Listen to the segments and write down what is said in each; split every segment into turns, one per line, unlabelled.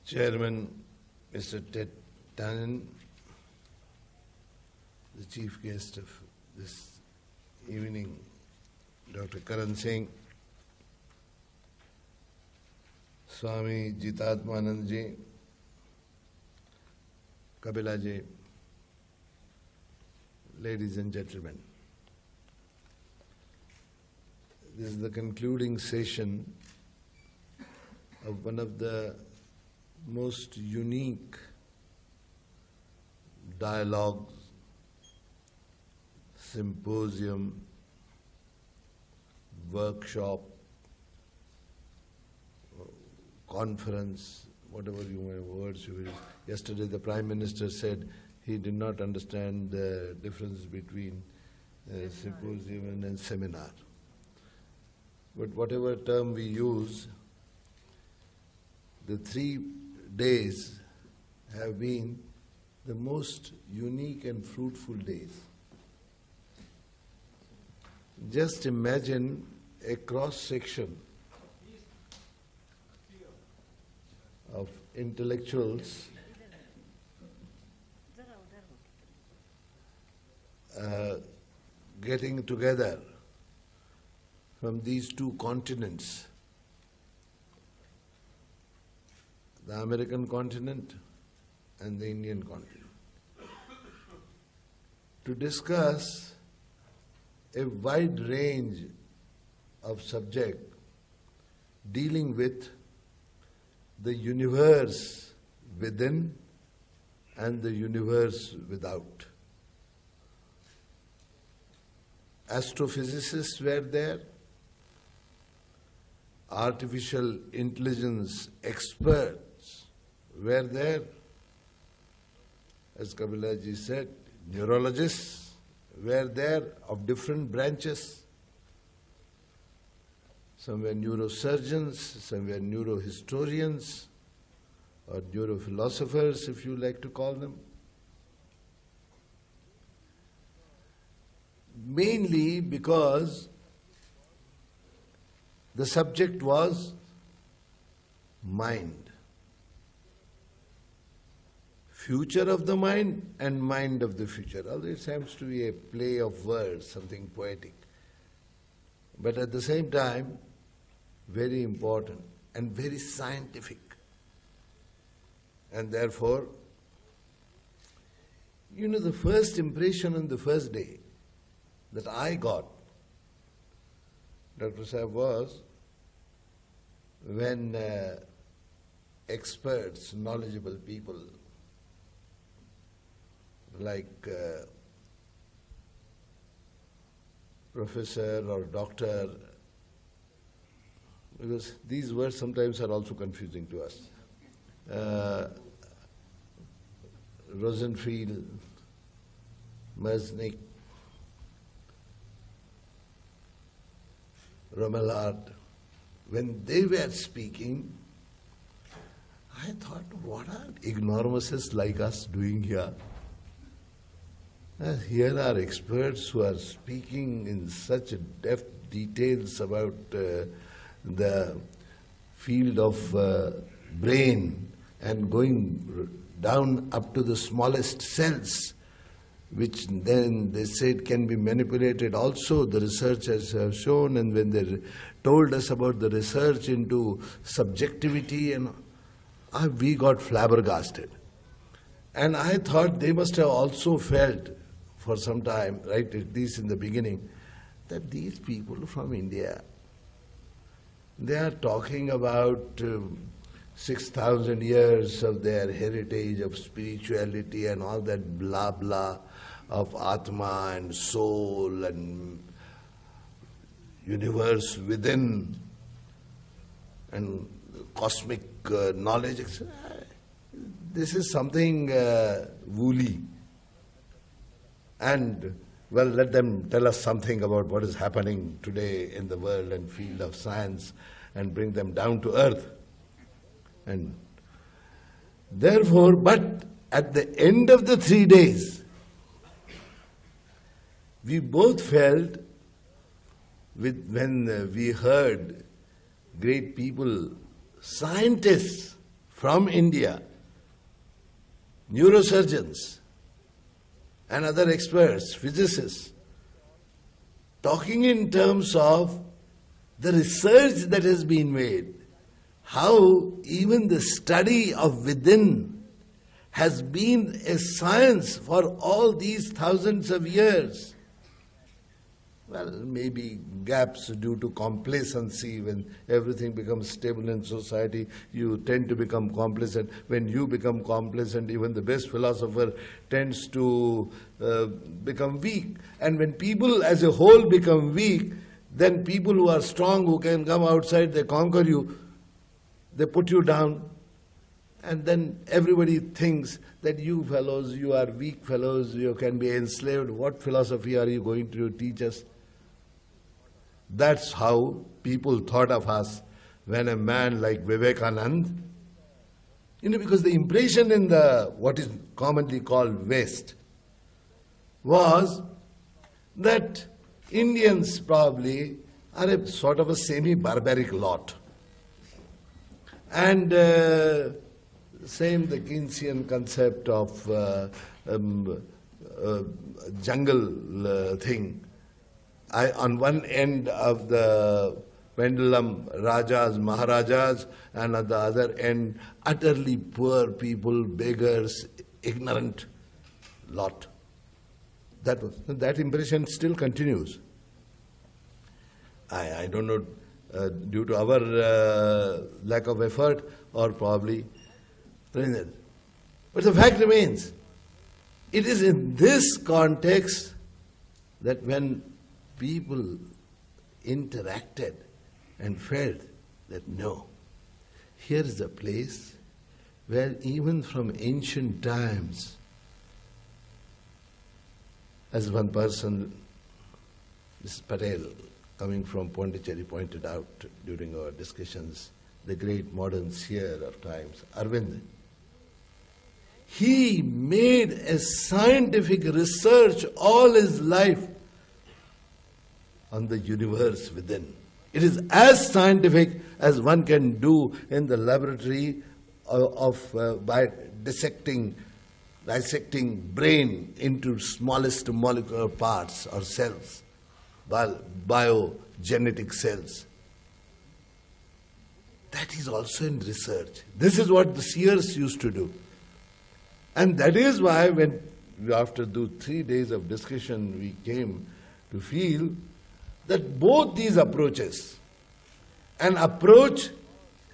Chairman Mr. Ted Tannen, the chief guest of this evening, Dr. Karan Singh, Swami Jitatmanand Ji, Kapila Ji, ladies and gentlemen. This is the concluding session of one of the most unique dialogues, symposium, workshop, conference, whatever words you use. Yesterday the Prime Minister said he did not understand the difference between symposium and seminar. But whatever term we use, the 3 days have been the most unique and fruitful days. Just imagine a cross-section of intellectuals getting together from these two continents, the American continent and the Indian continent, to discuss a wide range of subject dealing with the universe within and the universe without. Astrophysicists were there, artificial intelligence experts were there, as Kapila Ji said, neurologists were there of different branches. Some were neurosurgeons, some were neurohistorians, or neurophilosophers, if you like to call them. Mainly because the subject was mind. Future of the mind and mind of the future. Although it seems to be a play of words, something poetic. But at the same time, very important and very scientific. And therefore, the first impression on the first day that I got, Dr. Sahib, was when experts, knowledgeable people like professor or doctor, because these words sometimes are also confusing to us, Rosenfield, Merznick, Romelard, when they were speaking, I thought, what are ignoramuses like us doing here? Here are experts who are speaking in such depth details about the field of brain and going down up to the smallest cells, which then they said can be manipulated also, the researchers have shown, and when they told us about the research into subjectivity, and we got flabbergasted. And I thought they must have also felt for some time, right, at least in the beginning, that these people from India, they are talking about 6,000 years of their heritage of spirituality and all that blah blah of Atma and soul and universe within and cosmic knowledge. This is something woolly. And, well, let them tell us something about what is happening today in the world and field of science and bring them down to earth. And therefore, but at the end of the 3 days, we both felt, when we heard great people, scientists from India, neurosurgeons and other experts, physicists, talking in terms of the research that has been made, how even the study of within has been a science for all these thousands of years. Well, maybe gaps due to complacency. When everything becomes stable in society, you tend to become complacent. When you become complacent, even the best philosopher tends to become weak. And when people as a whole become weak, then people who are strong, who can come outside, they conquer you, they put you down. And then everybody thinks that you fellows, you are weak fellows, you can be enslaved. What philosophy are you going to teach us? That's how people thought of us when a man like Vivekananda, because the impression in the what is commonly called West was that Indians probably are a sort of a semi-barbaric lot. And same the Keynesian concept of jungle thing. On one end of the pendulum, Rajas, Maharajas, and at the other end, utterly poor people, beggars, ignorant lot. That impression still continues. I don't know, due to our lack of effort or probably. But the fact remains, it is in this context that when people interacted and felt that no, here is a place where even from ancient times, as one person, Mrs. Patel, coming from Pondicherry, pointed out during our discussions, the great modern seer of times, Arvind, he made a scientific research all his life on the universe within. It is as scientific as one can do in the laboratory by dissecting brain into smallest molecular parts or cells, biogenetic cells. That is also in research. This is what the seers used to do. And that is why when, after those 3 days of discussion, we came to feel that both these approaches, an approach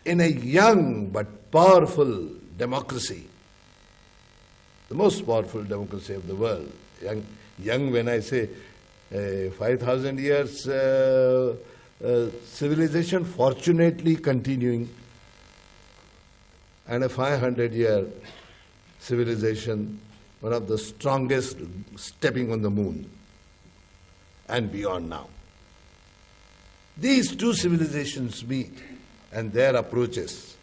in a young but powerful democracy, the most powerful democracy of the world, young when I say 5,000 years civilization fortunately continuing, and a 500-year civilization, one of the strongest, stepping on the moon and beyond now. These two civilizations meet, and their approaches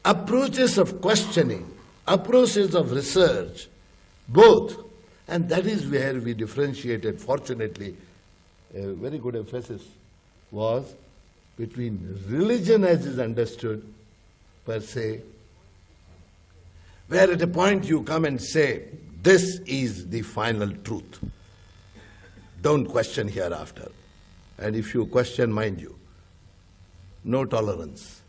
of questioning, approaches of research, both, and that is where we differentiated. Fortunately, a very good emphasis was between religion as is understood per se, where at a point you come and say, this is the final truth. Don't question hereafter. And if you question, mind you, no tolerance.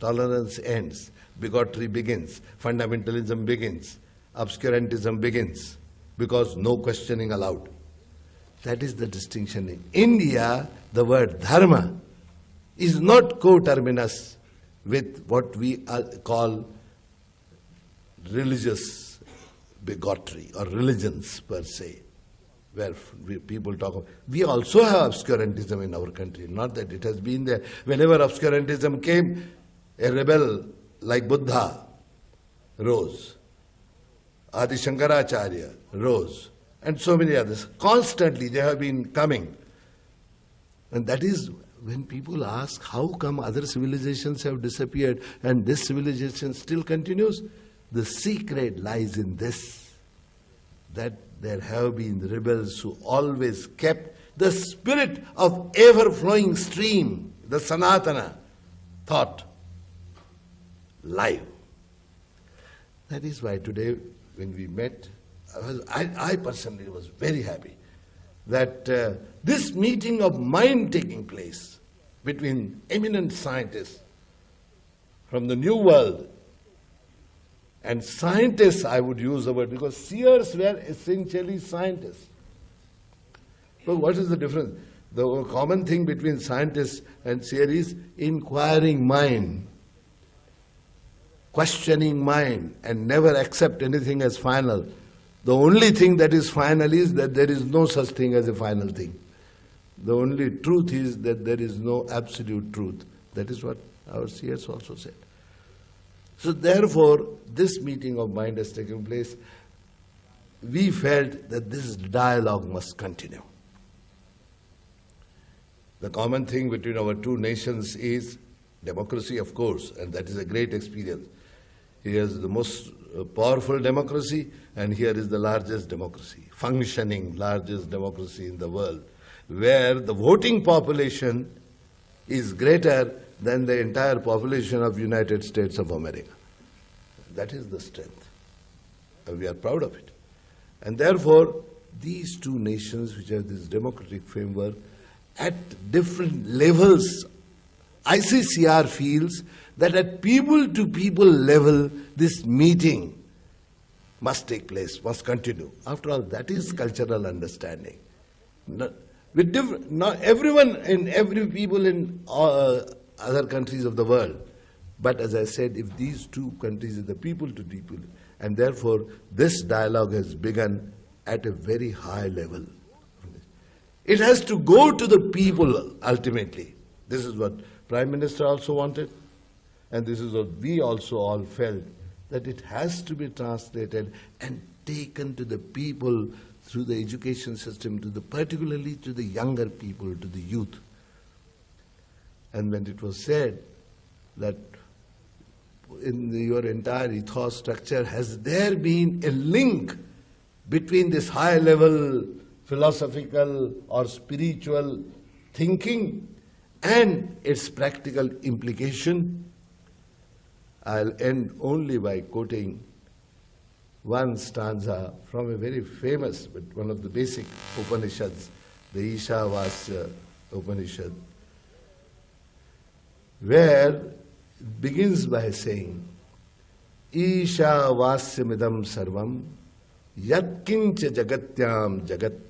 Tolerance ends, bigotry begins, fundamentalism begins, obscurantism begins, because no questioning allowed. That is the distinction. In India, the word dharma is not coterminous with what we call religious bigotry or religions per se, where people talk of. We also have obscurantism in our country, not that it has been there. Whenever obscurantism came, a rebel like Buddha rose, Adi Shankaracharya rose, and so many others. Constantly they have been coming. And that is when people ask, how come other civilizations have disappeared and this civilization still continues? The secret lies in this, that there have been rebels who always kept the spirit of ever-flowing stream, the Sanatana thought, live. That is why today, when we met, I personally was very happy that this meeting of mind taking place between eminent scientists from the New World, and scientists, I would use the word, because seers were essentially scientists. So what is the difference? The common thing between scientists and seer is inquiring mind, questioning mind, and never accept anything as final. The only thing that is final is that there is no such thing as a final thing. The only truth is that there is no absolute truth. That is what our seers also said. So therefore, this meeting of mind has taken place. We felt that this dialogue must continue. The common thing between our two nations is democracy, of course, and that is a great experience. Here is the most powerful democracy, and here is the largest democracy, functioning largest democracy in the world, where the voting population is greater than the entire population of United States of America. That is the strength. And we are proud of it. And therefore, these two nations which have this democratic framework, at different levels, ICCR feels that at people-to-people level, this meeting must take place, must continue. After all, that is cultural understanding. Not everyone and every people in other countries of the world. But as I said, if these two countries are the people to people, and therefore this dialogue has begun at a very high level. It has to go to the people ultimately. This is what Prime Minister also wanted, and this is what we also all felt, that it has to be translated and taken to the people through the education system, particularly to the younger people, to the youth. And when it was said that in your entire ethos structure, has there been a link between this high-level philosophical or spiritual thinking and its practical implication? I'll end only by quoting one stanza from a very famous, but one of the basic Upanishads, the Ishavasya Upanishad, where it begins by saying, Ishavasyamidam sarvam yatkincha jagatyam jagat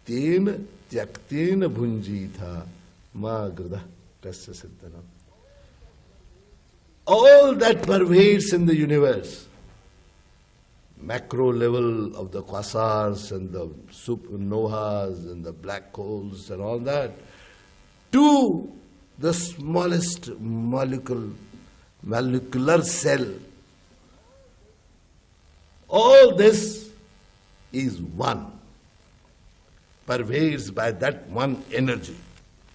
tena tyaktena bhunjitha ma grudha kasya siddhanam. All that pervades in the universe, macro level of the quasars and the supernovas and the black holes and all that, to the smallest molecular cell, all this is one, pervades by that one energy,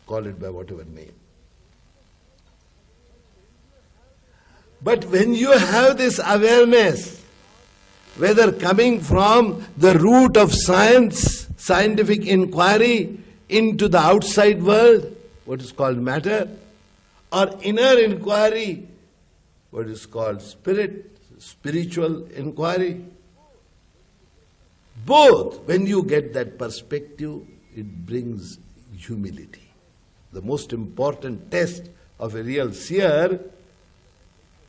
call it by whatever name. But when you have this awareness, whether coming from the root of science, scientific inquiry into the outside world, what is called matter, or inner inquiry, what is called spirit, spiritual inquiry, both, when you get that perspective, it brings humility. The most important test of a real seer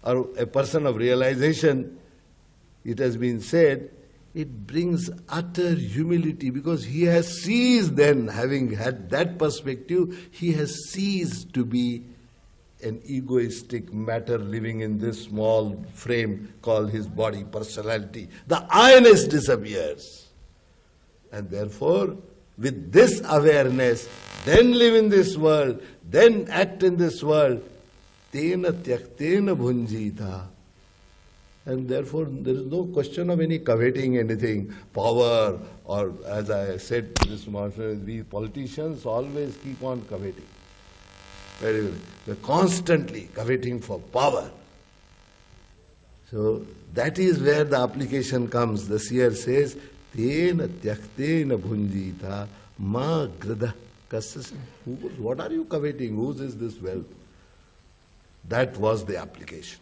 or a person of realization, it has been said, it brings utter humility, because he has ceased then, having had that perspective, he has ceased to be an egoistic matter living in this small frame called his body, personality. The I-ness disappears. And therefore, with this awareness, then live in this world, then act in this world, tena tyaktena bhunjita. And therefore, there is no question of any coveting anything, power, or as I said this morning, we politicians always keep on coveting. Very well. We're constantly coveting for power. So that is where the application comes. The seer says, Tena tyaktena bhunjita ma grida kasas. What are you coveting? Whose is this wealth? That was the application.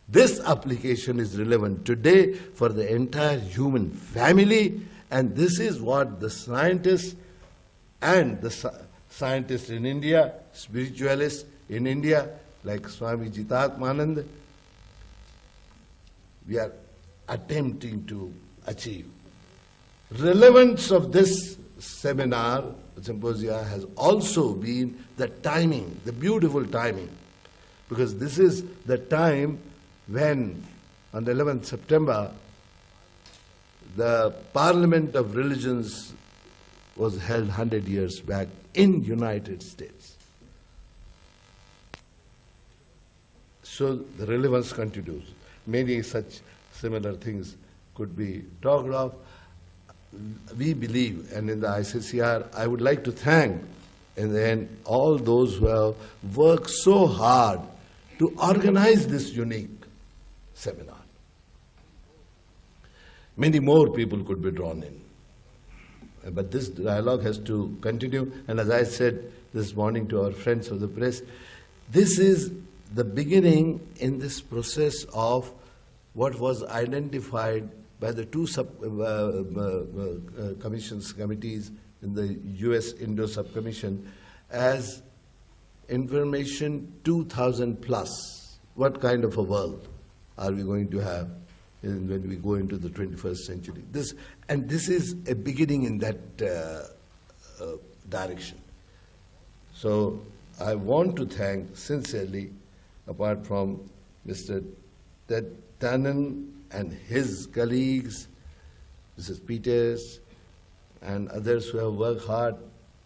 This application is relevant today for the entire human family, and this is what the scientists and the scientists in India, spiritualists in India, like Swami Jitatmanand, we are attempting to achieve. Relevance of this seminar, symposia, has also been the timing, the beautiful timing, because this is the time when, on the 11th September, the Parliament of Religions was held 100 years back in United States. So the relevance continues. Many such similar things could be talked of. We believe, and in the ICCR, I would like to thank, in the end, all those who have worked so hard to organize this unique seminar. Many more people could be drawn in. But this dialogue has to continue, and as I said this morning to our friends of the press, this is the beginning in this process of what was identified by the two committees in the US Indo Subcommission as Information 2000 plus. What kind of a world are we going to have when we go into the 21st century? This is a beginning in that direction. So I want to thank sincerely, apart from Mr. Ted Tannen and his colleagues, Mrs. Peters, and others who have worked hard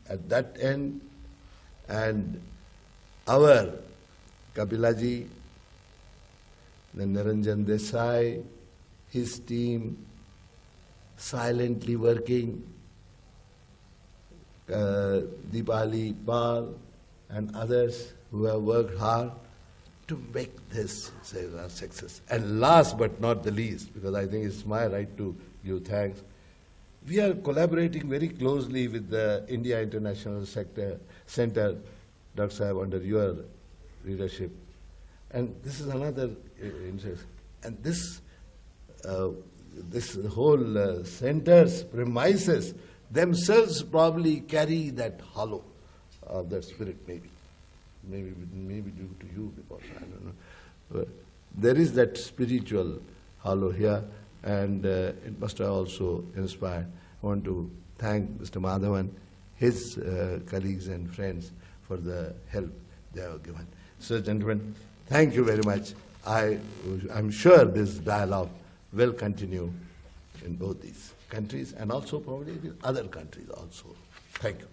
at that end, and our Kapilaji, then Niranjan Desai, his team, silently working, Deepali Pal, and others who have worked hard to make this a success. And last but not the least, because I think it's my right to give thanks, we are collaborating very closely with the India International Center, Dr. Sahib, under your leadership. And this is another interest. And this whole center's premises themselves probably carry that halo of that spirit, maybe due to you, because I don't know. But there is that spiritual halo here, and it must have also inspired. I want to thank Mr. Madhavan, his colleagues and friends for the help they have given. So, gentlemen, thank you very much. I'm sure this dialogue will continue in both these countries and also probably in other countries also. Thank you.